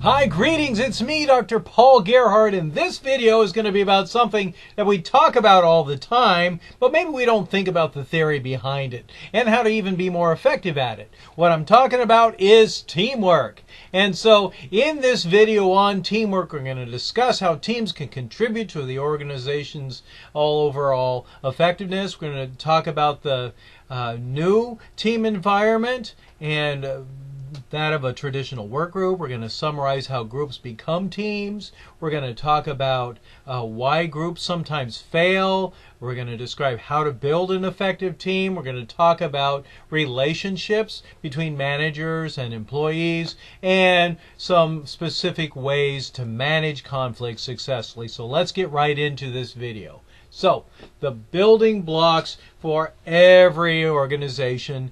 Hi, greetings, it's me, Dr. Paul Gerhardt, and this video is going to be about something that we talk about all the time, but maybe we don't think about the theory behind it, and how to even be more effective at it. What I'm talking about is teamwork. And so, in this video on teamwork, we're going to discuss how teams can contribute to the organization's overall effectiveness. We're going to talk about the new team environment and that of a traditional work group. We're going to summarize how groups become teams. We're going to talk about why groups sometimes fail. We're going to describe how to build an effective team. We're going to talk about relationships between managers and employees and some specific ways to manage conflict successfully. So let's get right into this video. So, the building blocks for every organization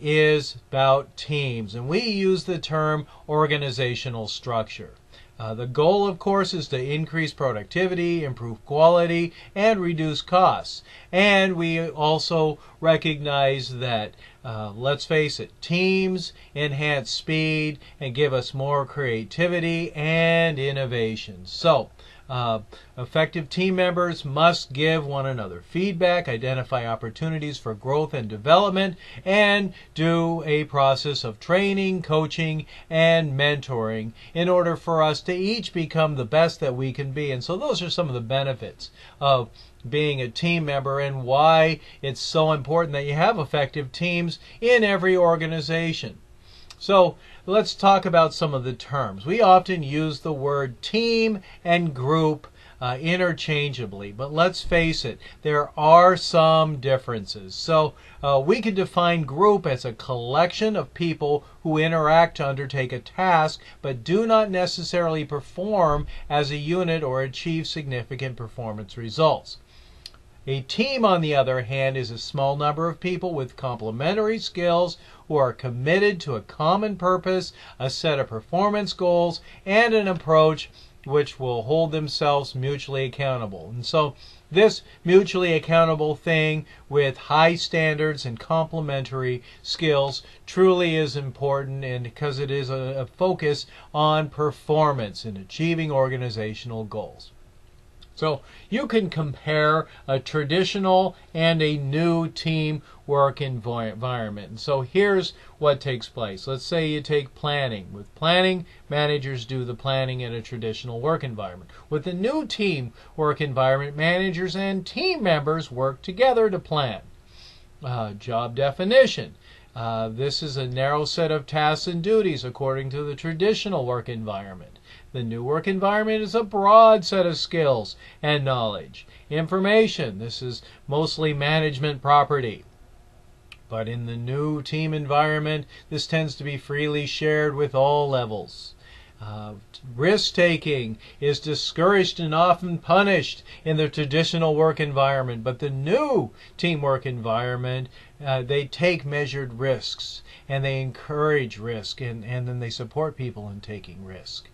is about teams, and we use the term organizational structure. The goal, of course, is to increase productivity, improve quality, and reduce costs. And we also recognize that, let's face it, teams enhance speed and give us more creativity and innovation. So, effective team members must give one another feedback, identify opportunities for growth and development, and do a process of training, coaching, and mentoring in order for us to each become the best that we can be. And so those are some of the benefits of being a team member and why it's so important that you have effective teams in every organization. So let's talk about some of the terms. We often use the word team and group interchangeably, but let's face it, there are some differences. So we could define group as a collection of people who interact to undertake a task but do not necessarily perform as a unit or achieve significant performance results. A team, on the other hand, is a small number of people with complementary skills who are committed to a common purpose, a set of performance goals, and an approach which will hold themselves mutually accountable. And so this mutually accountable thing with high standards and complementary skills truly is important, and because it is a focus on performance in achieving organizational goals. So you can compare a traditional and a new team work environment. And so here's what takes place. Let's say you take planning. With planning, managers do the planning in a traditional work environment. With the new team work environment, managers and team members work together to plan. Job definition. This is a narrow set of tasks and duties according to the traditional work environment. The new work environment is a broad set of skills and knowledge. Information. This is mostly management property. But in the new team environment, this tends to be freely shared with all levels. Risk-taking is discouraged and often punished in the traditional work environment, but the new teamwork environment, they take measured risks and they encourage risk, and then they support people in taking risk.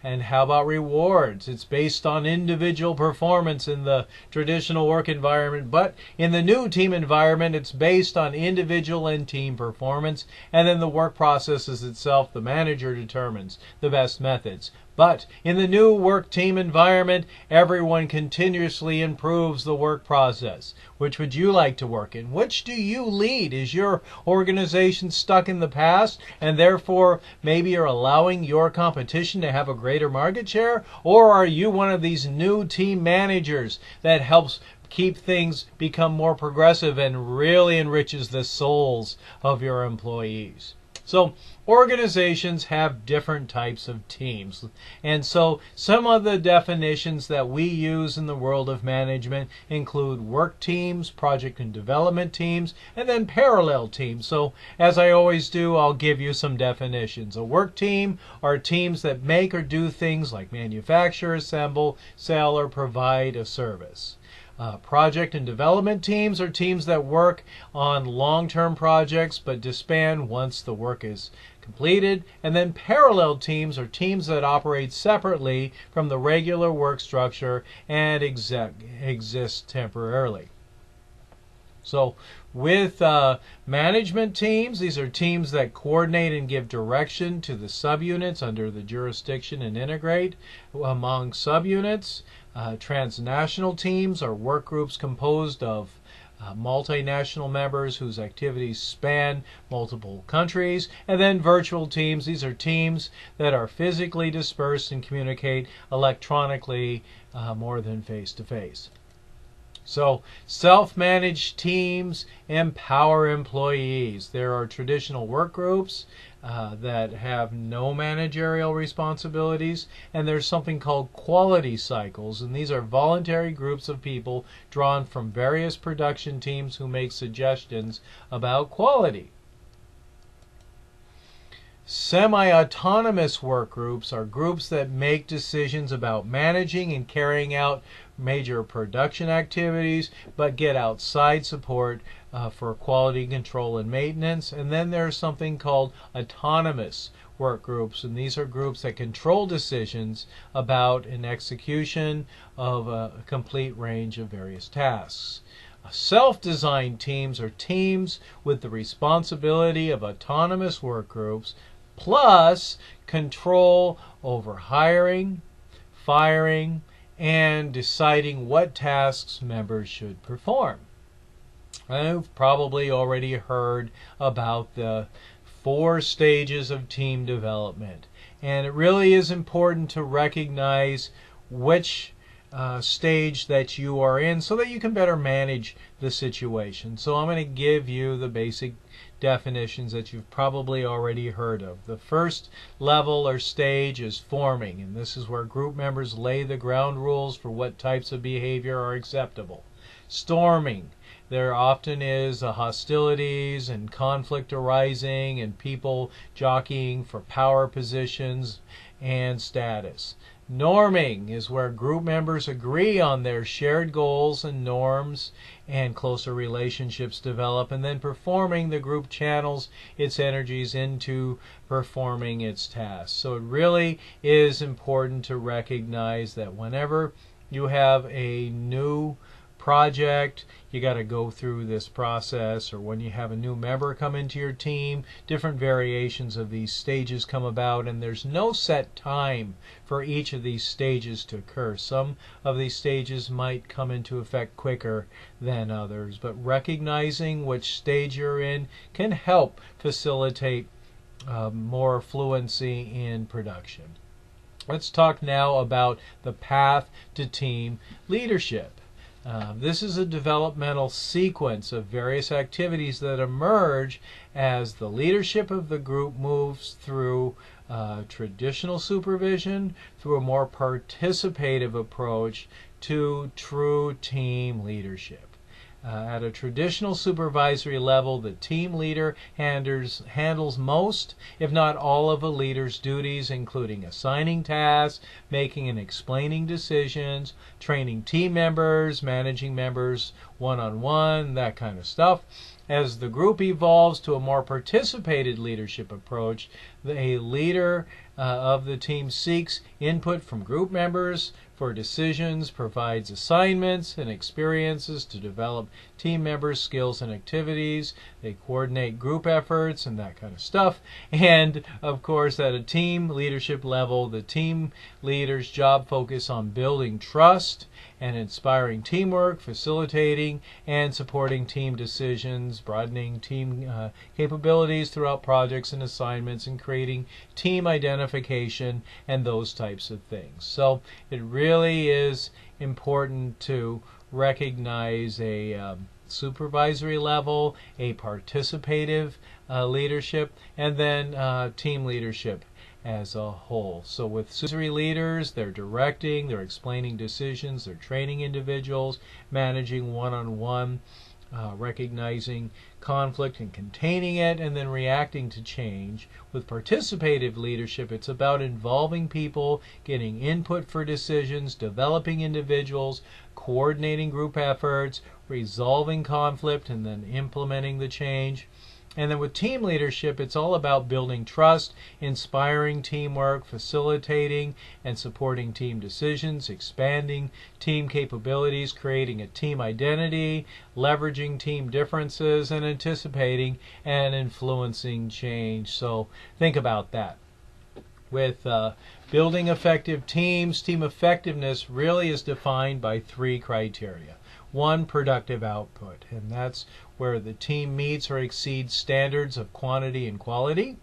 And how about rewards? It's based on individual performance in the traditional work environment, but in the new team environment, it's based on individual and team performance, and then the work processes itself, the manager determines the best methods. But in the new work team environment, everyone continuously improves the work process. Which would you like to work in? Which do you lead? Is your organization stuck in the past and therefore maybe you're allowing your competition to have a greater market share? Or are you one of these new team managers that helps keep things become more progressive and really enriches the souls of your employees? So organizations have different types of teams. And so some of the definitions that we use in the world of management include work teams, project and development teams, and then parallel teams. So as I always do, I'll give you some definitions. A work team are teams that make or do things like manufacture, assemble, sell, or provide a service. Project and development teams are teams that work on long-term projects but disband once the work is completed. And then parallel teams are teams that operate separately from the regular work structure and exist temporarily. So with management teams, these are teams that coordinate and give direction to the subunits under the jurisdiction and integrate among subunits. Transnational teams are work groups composed of multinational members whose activities span multiple countries. And then virtual teams, these are teams that are physically dispersed and communicate electronically more than face-to-face. So self-managed teams empower employees. There are traditional work groups that have no managerial responsibilities, and there's something called quality cycles, and these are voluntary groups of people drawn from various production teams who make suggestions about quality. Semi-autonomous work groups are groups that make decisions about managing and carrying out major production activities, but get outside support for quality control and maintenance. And then there's something called autonomous work groups, and these are groups that control decisions about an execution of a complete range of various tasks. Self-designed teams are teams with the responsibility of autonomous work groups plus control over hiring, firing, and deciding what tasks members should perform. You've probably already heard about the 4 stages of team development, and it really is important to recognize which stage that you are in so that you can better manage the situation. So I'm going to give you the basic definitions that you've probably already heard of. The first level or stage is forming, and this is where group members lay the ground rules for what types of behavior are acceptable. Storming, there often is hostilities and conflict arising and people jockeying for power positions and status. Norming is where group members agree on their shared goals and norms and closer relationships develop. And then performing, the group channels its energies into performing its tasks. So it really is important to recognize that whenever you have a new project, you got to go through this process, or when you have a new member come into your team, different variations of these stages come about, and there's no set time for each of these stages to occur. Some of these stages might come into effect quicker than others, but recognizing which stage you're in can help facilitate more fluency in production. Let's talk now about the path to team leadership. This is a developmental sequence of various activities that emerge as the leadership of the group moves through traditional supervision, through a more participative approach to true team leadership. At a traditional supervisory level, the team leader handles most, if not all, of a leader's duties, including assigning tasks, making and explaining decisions, training team members, managing members one-on-one, that kind of stuff. As the group evolves to a more participated leadership approach, a leader of the team seeks input from group members for decisions, provides assignments and experiences to develop team members' skills and activities. They coordinate group efforts and that kind of stuff. And of course, at a team leadership level, the team leader's job focus on building trust and inspiring teamwork, facilitating and supporting team decisions, broadening team capabilities throughout projects and assignments, and creating team identification and those types of things. So it really is important to recognize a supervisory level, a participative leadership, and then team leadership as a whole. So with supervisory leaders, they're directing, they're explaining decisions, they're training individuals, managing one-on-one, recognizing conflict and containing it, and then reacting to change. With participative leadership, it's about involving people, getting input for decisions, developing individuals, coordinating group efforts, resolving conflict, and then implementing the change. And then with team leadership, it's all about building trust, inspiring teamwork, facilitating and supporting team decisions, expanding team capabilities, creating a team identity, leveraging team differences, and anticipating and influencing change. So think about that. With building effective teams, team effectiveness really is defined by 3 criteria. 1, productive output, and that's where the team meets or exceeds standards of quantity and quality.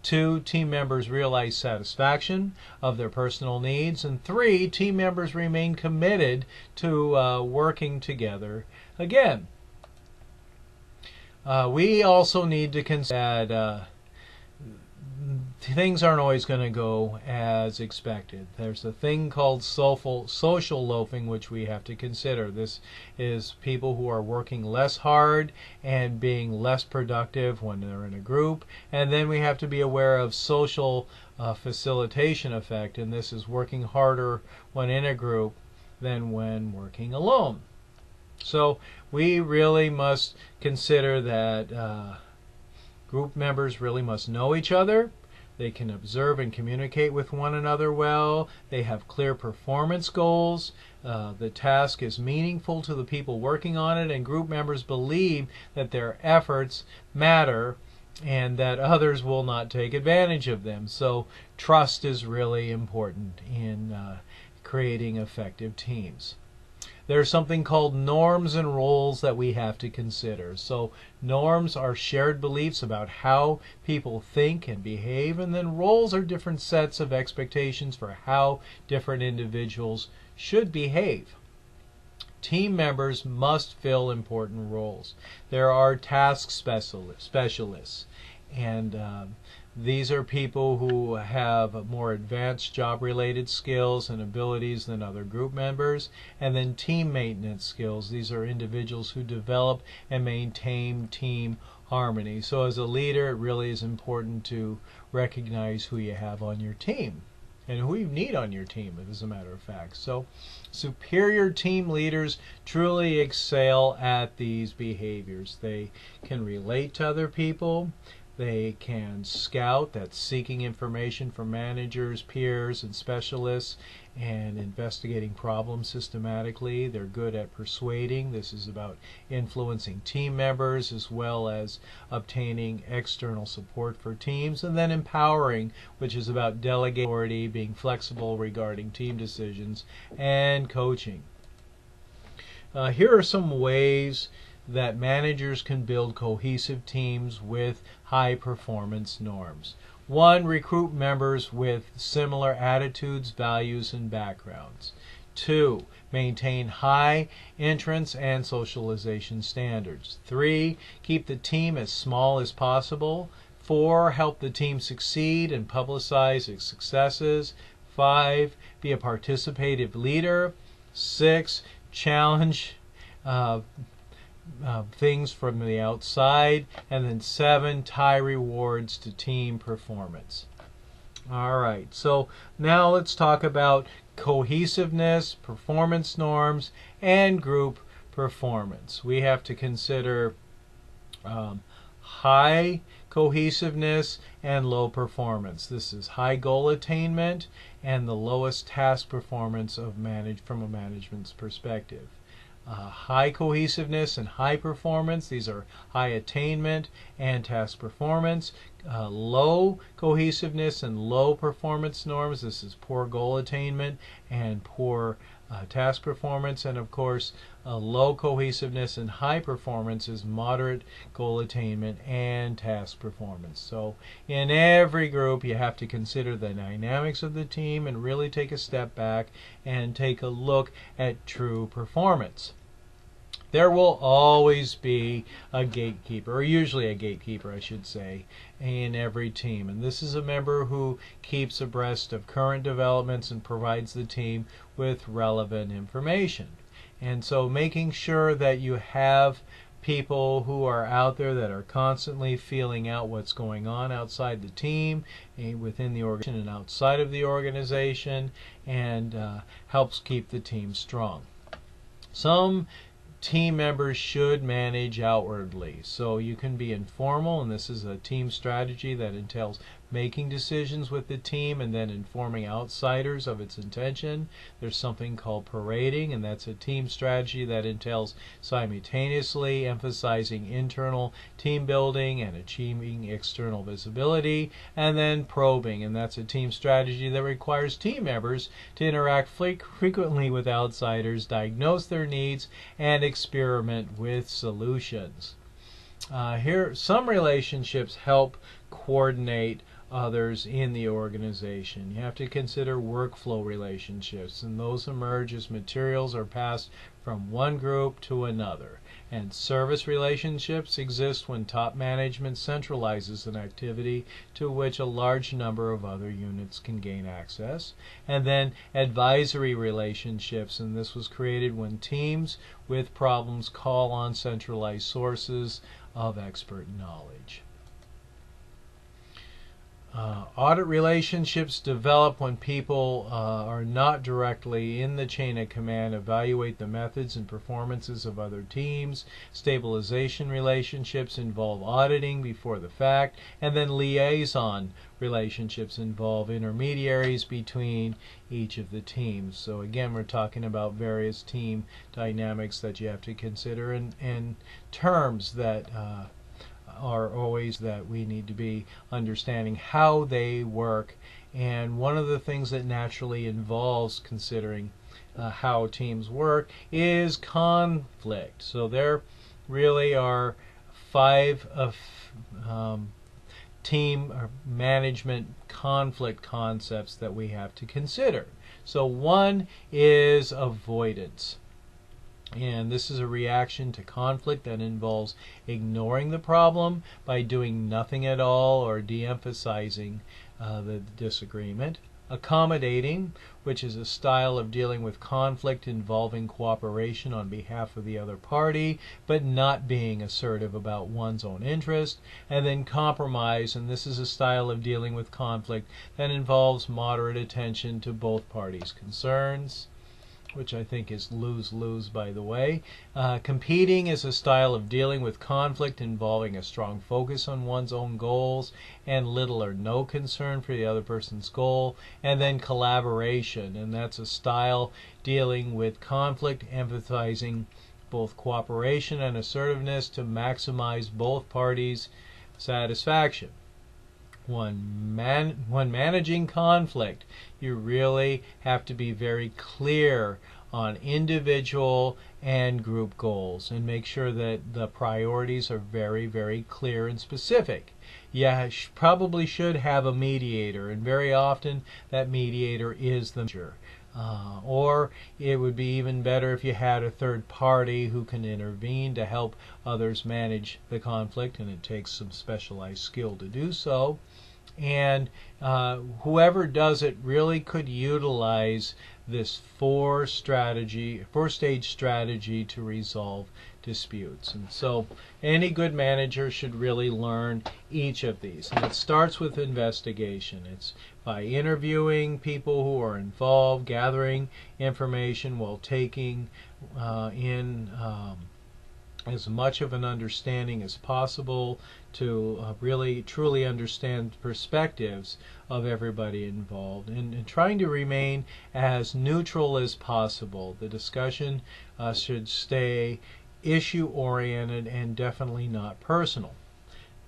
2, team members realize satisfaction of their personal needs. And 3, team members remain committed to working together. Again, we also need to consider that things aren't always going to go as expected. There's a thing called social loafing, which we have to consider. This is people who are working less hard and being less productive when they're in a group. And then we have to be aware of social facilitation effect, and this is working harder when in a group than when working alone. So we really must consider that group members really must know each other. They can observe and communicate with one another well. They have clear performance goals. The task is meaningful to the people working on it, and group members believe that their efforts matter and that others will not take advantage of them. So trust is really important in creating effective teams. There's something called norms and roles that we have to consider. So norms are shared beliefs about how people think and behave, and then roles are different sets of expectations for how different individuals should behave. Team members must fill important roles. There are task specialists, and these are people who have more advanced job-related skills and abilities than other group members. And then team maintenance skills. These are individuals who develop and maintain team harmony. So as a leader, it really is important to recognize who you have on your team and who you need on your team, as a matter of fact. So superior team leaders truly excel at these behaviors. They can relate to other people. They can scout, that's seeking information from managers, peers, and specialists, and investigating problems systematically. They're good at persuading. This is about influencing team members as well as obtaining external support for teams. And then empowering, which is about delegating authority, being flexible regarding team decisions, and coaching. Here are some ways that managers can build cohesive teams with high performance norms. 1, recruit members with similar attitudes, values, and backgrounds. 2, maintain high entrance and socialization standards. 3, keep the team as small as possible. 4, help the team succeed and publicize its successes. 5, be a participative leader. 6, challenge things from the outside. And then 7, tie rewards to team performance. Alright, so now let's talk about cohesiveness, performance norms, and group performance. We have to consider high cohesiveness and low performance. This is high goal attainment and the lowest task performance of from a management's perspective. High cohesiveness and high performance, these are high attainment and task performance. Low cohesiveness and low performance norms, this is poor goal attainment and poor task performance. And of course, low cohesiveness and high performance is moderate goal attainment and task performance. So in every group you have to consider the dynamics of the team and really take a step back and take a look at true performance. There will always be a gatekeeper, or usually a gatekeeper I should say, in every team. And this is a member who keeps abreast of current developments and provides the team with relevant information. And so making sure that you have people who are out there that are constantly feeling out what's going on outside the team, within the organization and outside of the organization, and helps keep the team strong. Some team members should manage outwardly. So you can be informal, and this is a team strategy that entails making decisions with the team and then informing outsiders of its intention. There's something called parading, and that's a team strategy that entails simultaneously emphasizing internal team building and achieving external visibility. And then probing, and that's a team strategy that requires team members to interact frequently with outsiders, diagnose their needs, and experiment with solutions. Here, some relationships help coordinate others in the organization. You have to consider workflow relationships, and those emerge as materials are passed from one group to another. And service relationships exist when top management centralizes an activity to which a large number of other units can gain access. And then advisory relationships, and this was created when teams with problems call on centralized sources of expert knowledge. Audit relationships develop when people are not directly in the chain of command, evaluate the methods and performances of other teams. Stabilization relationships involve auditing before the fact, and then liaison relationships involve intermediaries between each of the teams. So again, we're talking about various team dynamics that you have to consider, and terms that are always that we need to be understanding how they work. And one of the things that naturally involves considering how teams work is conflict. So there really are 5 of team or management conflict concepts that we have to consider. So one is avoidance. And this is a reaction to conflict that involves ignoring the problem by doing nothing at all or de-emphasizing the disagreement. Accommodating, which is a style of dealing with conflict involving cooperation on behalf of the other party, but not being assertive about one's own interest. And then compromise, and this is a style of dealing with conflict that involves moderate attention to both parties' concerns, which I think is lose-lose, by the way. Competing is a style of dealing with conflict involving a strong focus on one's own goals and little or no concern for the other person's goal. And then collaboration, and that's a style dealing with conflict, emphasizing both cooperation and assertiveness to maximize both parties' satisfaction. When managing conflict, you really have to be very clear on individual and group goals and make sure that the priorities are very, very clear and specific. You probably should have a mediator, and very often that mediator is the manager. Or it would be even better if you had a third party who can intervene to help others manage the conflict, and it takes some specialized skill to do so. And whoever does it really could utilize this four-stage strategy to resolve disputes. And so any good manager should really learn each of these. And it starts with investigation. It's by interviewing people who are involved, gathering information while taking in as much of an understanding as possible to really truly understand perspectives of everybody involved, and trying to remain as neutral as possible. The discussion should stay issue-oriented and definitely not personal.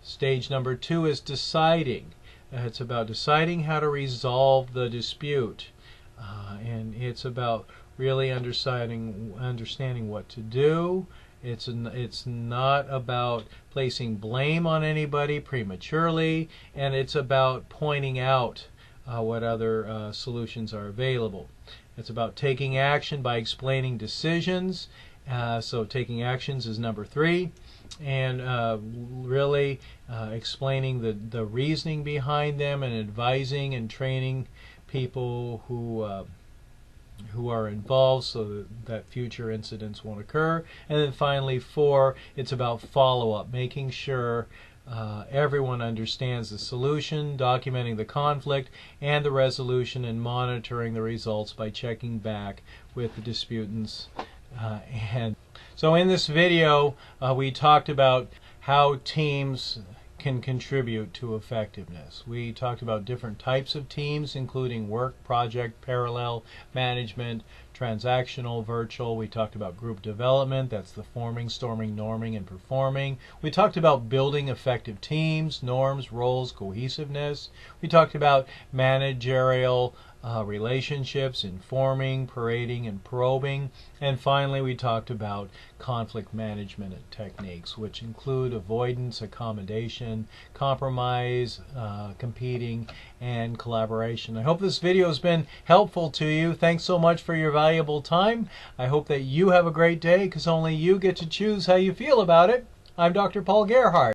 Stage number 2 is deciding. It's about deciding how to resolve the dispute, and it's about really understanding what to do. It's not about placing blame on anybody prematurely, and it's about pointing out what other solutions are available. It's about taking action by explaining decisions. So taking actions is number 3, and really explaining the reasoning behind them and advising and training people who are involved so that future incidents won't occur. And then finally 4, it's about follow-up, making sure everyone understands the solution, documenting the conflict and the resolution, and monitoring the results by checking back with the disputants And so in this video, we talked about how teams can contribute to effectiveness. We talked about different types of teams, including work, project, parallel, management, transactional, virtual. We talked about group development, that's the forming, storming, norming, and performing. We talked about building effective teams, norms, roles, cohesiveness. We talked about managerial relationships, informing, parading, and probing. And finally, we talked about conflict management techniques, which include avoidance, accommodation, compromise, competing, and collaboration. I hope this video has been helpful to you. Thanks so much for your valuable time. I hope that you have a great day, because only you get to choose how you feel about it. I'm Dr. Paul Gerhardt.